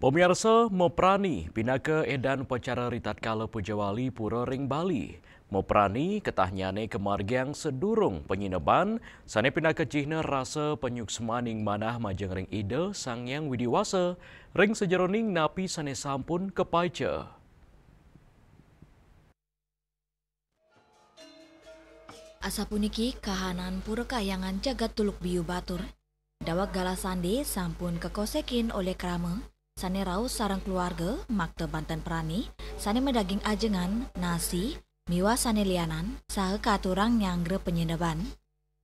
Pemirsa Moprani pinaka edan upacara ritat kala Pujawali Pura Ring Bali. Moprani ketahnyane kemargiang sedurung penyineban, sane pinaka cihna rasa penyuksmaning manah majeng ring ide sang yang widiwasa, ring sejeroning napi sane sampun kepaica. Asapuniki kahanan pura kayangan jagat tuluk biu batur. Dawak galasande sampun kekosekin oleh krama. Sane raus sarang keluarga, makte Banten Prani, sane medaging ajengan, nasi, miwa sane lianan, saha katurang nyangre penyendaban.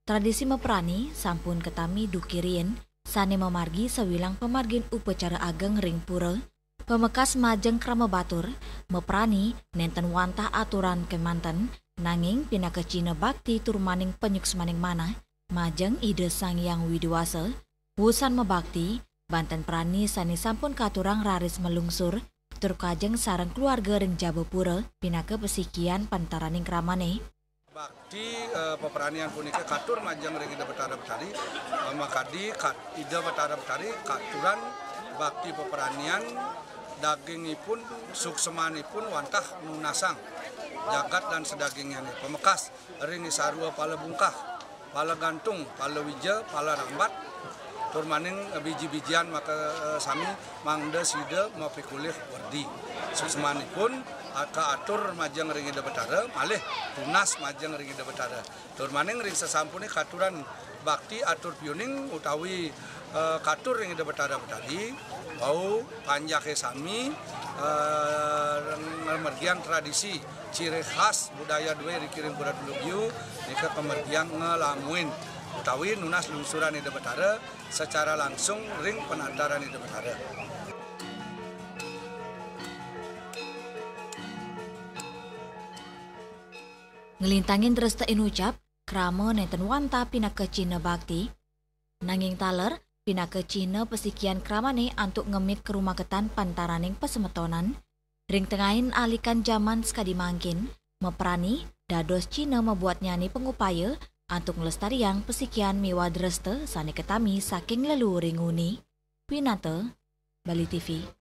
Tradisi meprani sampun ketami dukirien, sane memargi sewilang pemargin upacara ageng ring pura, pemekas majeng krama batur, meprani nenten wantah aturan kemanten, nanging pinaka Cina bakti turmaning penyuksmaning mana, majeng ide sang yang widiwasa, wusan mebakti, Banten Prani sani sampun katurang raris melungsur, tur kajeng sarang keluarga ring Jabapura, pinaka pesikian pantaraning kramane. Bakti peperanian punika katur majang ring ida betara betari, makadi ida betara betari katuran bakti peperanian dagingipun suksemanipun wantah nunasang jagat dan sedagingnya pemekas ring sarua pala bungkah, pala gantung, pala wija, pala rambat. Turmaning biji-bijian maka sami mangda sida mapikulih wardi. Suksemanipun atur majang ring ida betara, malih tunas majang ring ida betara. Turmaning ring sesampune katuran bakti atur piuning utawi katur ring ida betara betadi, bau panjake sami mergian tradisi ciri khas budaya dua dikirim pura Tulukbiu nika kemergian ngelamuin utawi nunas lungsuran ida betara secara langsung ring penataran ida betara. Ngelintangin terus tein ucap, krama nenten wanta pinaka Cina bakti. Nanging taler, pinaka Cina pesikian kramane antuk ngemit ke rumah ketan pantaraning pesemetonan. Ring tengahin alikan zaman sekadi mangkin, meprani, dados Cina membuat nyani pengupaya, antuk ngelestariang pesikian miwa dreste sane ketami saking leluring uni. Pinate, Bali TV.